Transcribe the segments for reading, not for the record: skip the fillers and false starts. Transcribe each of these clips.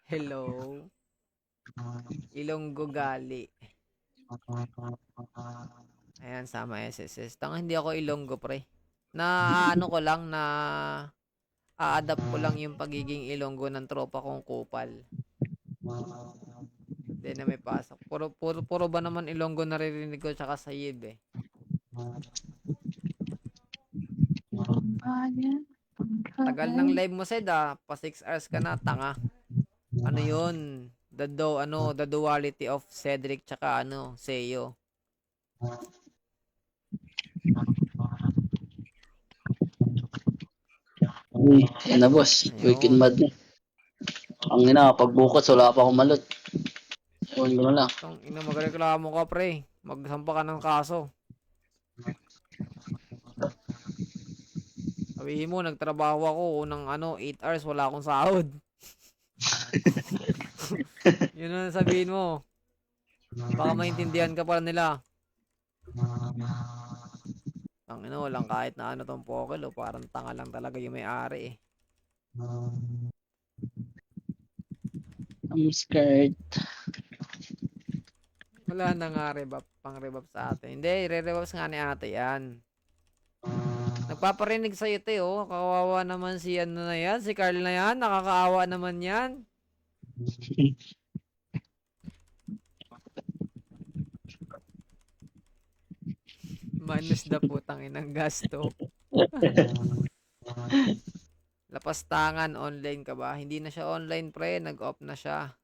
Hello. Ilonggo gali. Ayan, sama SSS. Tanga, hindi ako Ilonggo, pre. Na ano ko lang, na a-adapt ko lang yung pagiging Ilonggo ng tropa kong kupal. Hindi na may pasok. Puro ba naman Ilonggo naririnig ko tsaka sayib eh. Tagal ng live mo, Sed ah. Pa 6 hours ka na, tanga. Ano yun? The duality of Cedric tsaka Seo. Uy, yan na boss. Weekend Ayun. mad na. Ang ina, pag bukas wala pa akong malot. Ewan ko na lang. Tang ina, magreklamo ka, pre. Magsampa ka ng kaso. Sabihin mo, nagtrabaho ako unang 8 hours, wala akong sahod. Yun ang sabihin mo. Baka maintindihan ka pa nila. Ang walang kahit na tong Pokel, parang tanga lang talaga yung may-ari eh. I'm scared. Wala na nga pang-rebab sa atin. Hindi, re-rebabs nga ni ate yan. Nagpaparinig sa'yo, te, oh. Kawawa naman si na yan, si Carl na yan. Nakakaawa naman yan. Minus the putang inang gasto. Lapastangan, online ka ba? Hindi na siya online, pre. Nag-off na siya.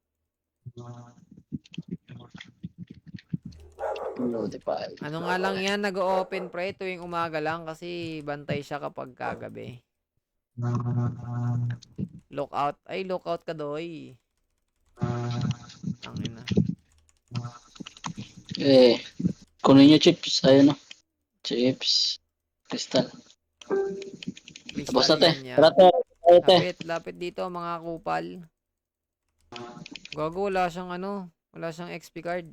Notify. Ano nga lang yan, nag-open, pre, tuwing umaga lang kasi bantay siya kapag kagabi. Lockout. Ay, lockout ka, doy. Ang ina. Kunin niyo chips. Ayun o. Chips. Crystal. Tapos na Crystal te. yan niya. Tara te. Tayo te. Lapit dito mga kupal. Gago, wala siyang wala siyang XP card.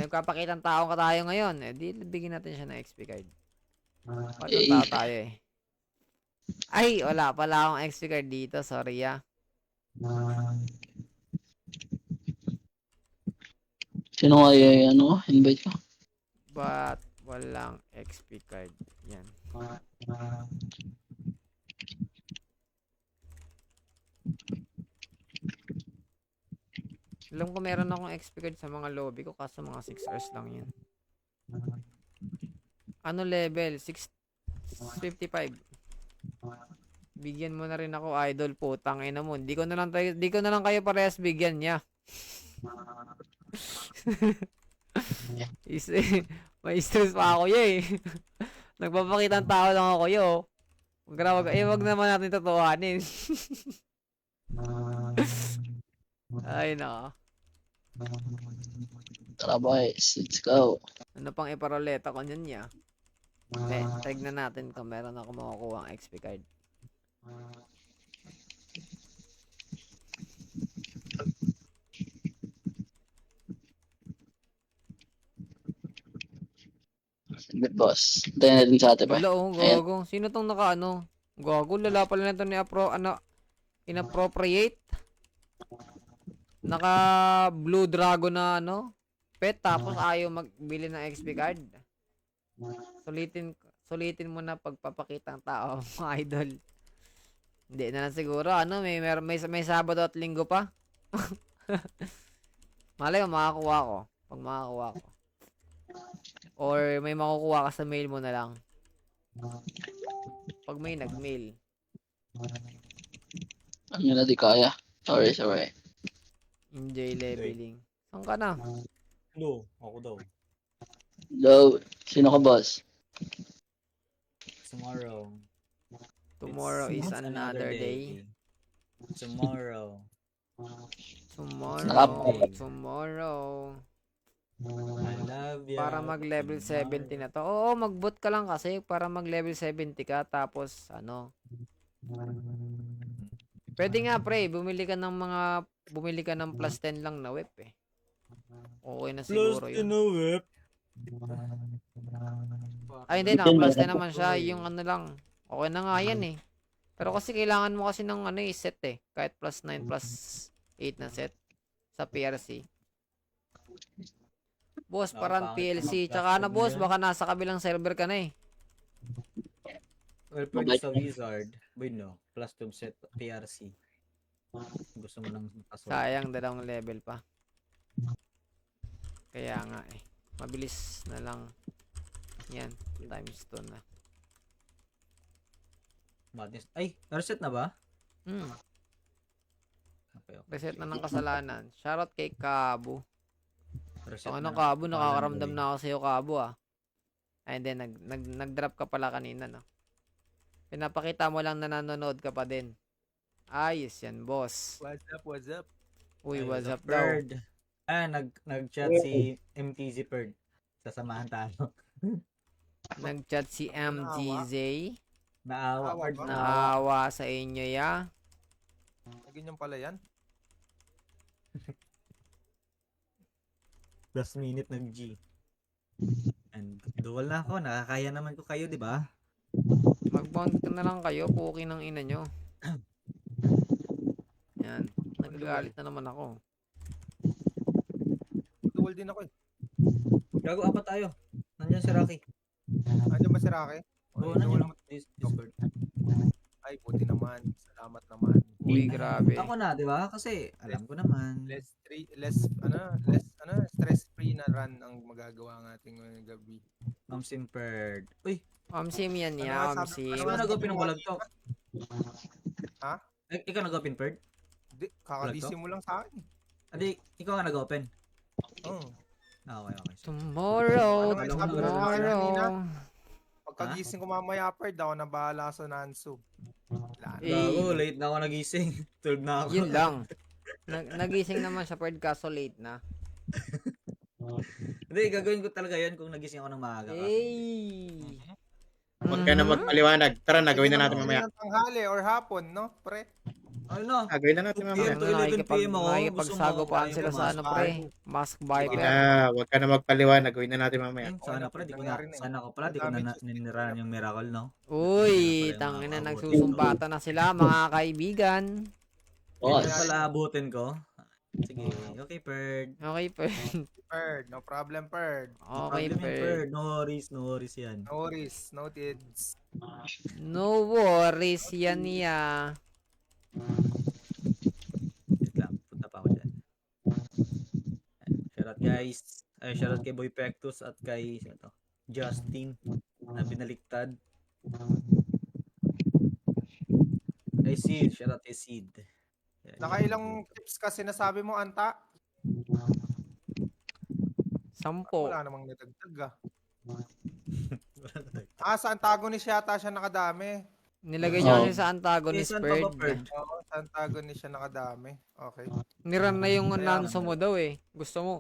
Nagpapakitang tao ka tayo ngayon. Di bigyan natin siya ng XP card. Patong tao tayo eh. Ay, wala pala akong XP card dito. Sorry ah. Sino nga invite ko? But, walang XP card. Yan. Alam ko meron akong XP card sa mga lobby ko kaso mga 6 hours lang yan. Ano level? 655. Bigyan mo na rin ako, idol, putang ina mo. Di ko na lang kayo parehas bigyan niya. May stress pa ako eh. Nagpapakita ng tao lang ako yo. Wag naman natin totohanin. Ay nako. Tara boys. Let's go. Ano pang iparoleta ko niyan niya? Tignan natin kung meron ako makukuha ang XP card. Good boss. Tayo na din sa ate pa. Wala oh, gago. Sino tong Gago, lala pala na to ni inappropriate. Naka Blue Dragon na pet tapos ayaw magbili ng XP card. Sulitin mo na pagpapakita ng tao, idol. Hindi na lang siguro may Sabado at Linggo pa. Malay mo makakuha ko pag makakuha ko. Or may makukuha ka sa mail mo na lang. Pag may nag-mail. Ano na di kaya? Sorry. Enjoy leveling. Saan ka na? Hello, ako daw. Hello. Sino ka boss? Tomorrow. Tomorrow is another day. Tomorrow. I love you. Para mag-level 70 na to. Oo, mag-boot ka lang kasi para mag-level 70 ka tapos Pwede nga pre, bumili ka ng plus 10 lang na whip eh. Okay na siguro yun. Whip. Ay hindi, naka plus 10 naman siya. Yung lang. Okay na nga yan eh. Pero kasi kailangan mo kasi ng ano set eh. Kahit plus 9 plus 8 na set sa PRC. Boss, parang Nakapangit PLC. naman Tsaka na platform boss, na yun. baka nasa kabilang server ka na eh. Well, pwede Mabait sa na. Wizard. Boy, no. Plus 2 set PRC. Gusto mo nang pasok. Sayang, dalawang level pa. Kaya nga eh. Mabilis na lang. Yan, times 2 na. Madness. Ay, reset na ba? Hmm, Okay, okay. reset na ng kasalanan. Shoutout kay Kabo. Reset So ano na. Kabo, Pangalan nakakaramdam boy. na ako sa'yo Kabo ah. Ay hindi, nag-drop ka pala kanina no. Pinapakita mo lang na nanonood ka pa din. Ayos yan, boss. What's up, what's up? Uy, Ay, what's the up daw? Bird. Ah, nag-chat si MTZ Bird. Sasamahan tayo. Nag-chat si MGZ. Naawa, Naawa Bird. ba? Naawa. Naawa sa inyo ya. Ganyan pala yan. Last minute nag-G. And dual na ako. Nakakaya naman ko kayo, di ba? Mag-bond ka na lang kayo, puki ng ina nyo. Yan. Nagagalit na naman ako. Dual din ako eh. Gago, apat tayo. Nandiyan si Rocky. Andiyan ba si Rocky? Oo, nandiyan ako. Discord. Ay, buti naman. Salamat naman. Uy, grabe. Ako na, di ba? Kasi alam ko naman. Less stress free na run ang magagawa ng ating ngayong gabi. Ma'am Simperd. Uy, Omsim yan Ano ya, nga sabi- Omsim. ano ikaw nga sabi nag-open ng mo bulag to. Ha? Ikaw nag-open, Perd? Di, kakabisi mo lang sa akin. Adi, ikaw nga nag-open. Oo. Ah, okay, okay. Tomorrow, Ano nga sabi mo sa akin kanina? tomorrow. Pagkagising ko mamaya, Perd, ako na bahala sa Nansu. Wala na. Gago, late na ako nagising. 12 na ako. Yun lang. Nagising naman siya, Perd, kaso late na. Hindi, gagawin ko talaga yan kung nagising ako ng maaga ka. Hey! Huwag ka na magpaliwanag. Tara na, gawin na natin Pwede mamaya. naman ng tanghali or hapon, no, pre? Ay no, Gawin na natin 2 mamaya. PM to 11 PM ako. Nakikipagsagopan Gusto sila mo, sa ano, pre. Mask Viper. Huwag ka na magpaliwanag. Gawin na natin mamaya. Sana pala, di ko na, Nangyari na eh. sana ko pala, di ko na ninirahan yung miracle, no? Uy, Ayun pala yung tangina, mga nagsusumbatan na sila, mga kaibigan. Boss. Boss. Pala abutin ko. Sige, okay, Perd. Okay, Perd. Perd, no problem, Perd. Okay, Problem yan, Perd. No worries yan. No worries, noted. No worries yan niya. Wait lang, punta pa ako dyan. Shoutout guys. Ay, shoutout kay Boy Pectus at kay Justin na binaliktad. Ay, Sid. Shoutout kay Sid. Nakailang tips kasi nasabi mo, Anta? Sampo. Wala namang nadagdag ah. Sa antagonist yata siya nakadami. Nilagay niya Oh. kasi sa antagonist, Saan pa ba, Perd. Perd? Oo, sa antagonist siya nakadami. Okay. Niran na yung Kaya nanso mo daw eh. Gusto mo?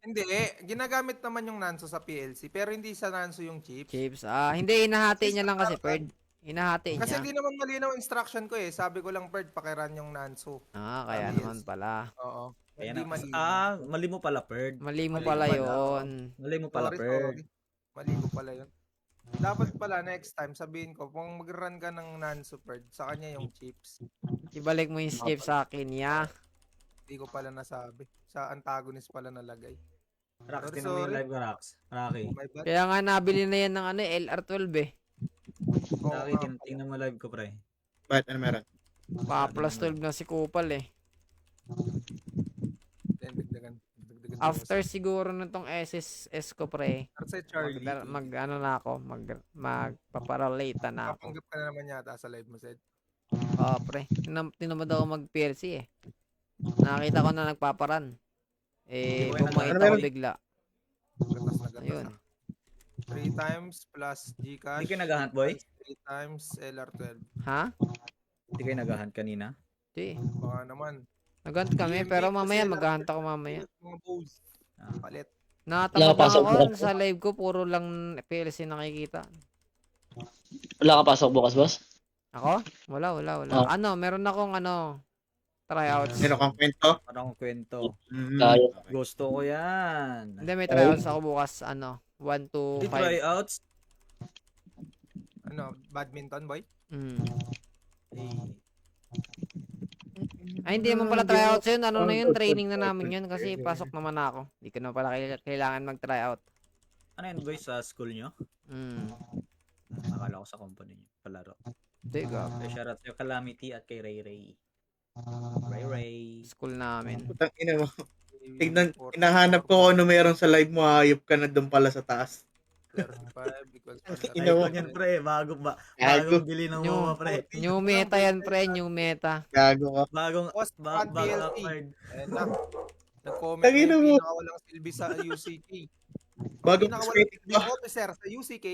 Hindi, ginagamit naman yung Nanso sa PLC, pero hindi sa Nanso yung chips. Chips. Hindi, inahati niya lang kasi, Perd. Inahati Kasi niya. hindi naman malinaw instruction ko eh. Sabi ko lang, Perd, pakiran yung Nanso. Kaya Yes. naman pala. Oo. Kaya Hindi na, malinaw. mali mo pala, Perd. Mali mo Mali pala pala. yun. Mali mo pala, Sorry, Perd. sorry. Mali ko pala yun. Dapat pala next time sabihin ko, kung mag-run ka ng Nanso, Perd, sa kanya yung chips. Ibalik mo yung chips sa akin, ya. Hindi ko pala nasabi. Sa antagonist pala nalagay. Rax, Sorry, tinan mo yung sorry. live ko, Rax. Rocky. My bad. Kaya nga nabili na yan ng LR12 eh. Oo Rocky, nga. tingnan mo live ko, pre. Bakit? Ano meron? Pa plus 12 na si Kupal eh. Then, dagdagan mo After siguro nitong SSS ko pre, sa Charlie. ano na ako, magpaparalata na ako. Kapanggap ka na naman yata sa live mo, Sed. Pre, tinamad ako mag PLC eh. Nakita ko na nagpaparan. Hindi ko Bumait ano ako meron? bigla. Gatas na gatas. Ayun. 3 times plus Gcash. Hindi kayo nag-hunt, boy? 3 times LR12. Ha? Hindi kayo nag-hunt kanina? Di. Baka naman. Nagant kami, pero mamaya maghahanta ko mamaya. Mga bows. Ah. Palit. Natamad Pasok ako bukas. sa live ko, puro lang PLC nakikita. Wala ka pasok bukas, boss? Ako? Wala. Oh. Meron akong tryouts. Meron kang kwento? Parang kwento. Tayo. Gusto ko yan. Hindi, may tryouts ako bukas, 1 to Di 5. tryouts? Badminton, boy? Ay, hindi naman pala tryout yun. Ano na yun? Training na namin yun kasi pasok naman ako. Hindi ko na pala kailangan mag-tryout. Ano yun boys sa school nyo? Akala ko sa company nyo. Palaro. Hindi, gago. So, shoutout kay Calamity at kay Ray Ray. Ray Ray. School namin. Putang ina mo. Tignan, hinahanap ko kung ano meron sa live mo, hayop ka na doon pala sa taas. 5 equals Ina mo. Icon yan pre. Gago. Bagong bili ng MOA pre. New meta yan, pre. New meta. Gago ka. Bagong Post on PLT. card. Ayan na. Nag-comment na Tangina yung mo. pinakawalang silbi sa UCK. Bagong Pinakawalang cosmetic silbi pa. officer sa UCK.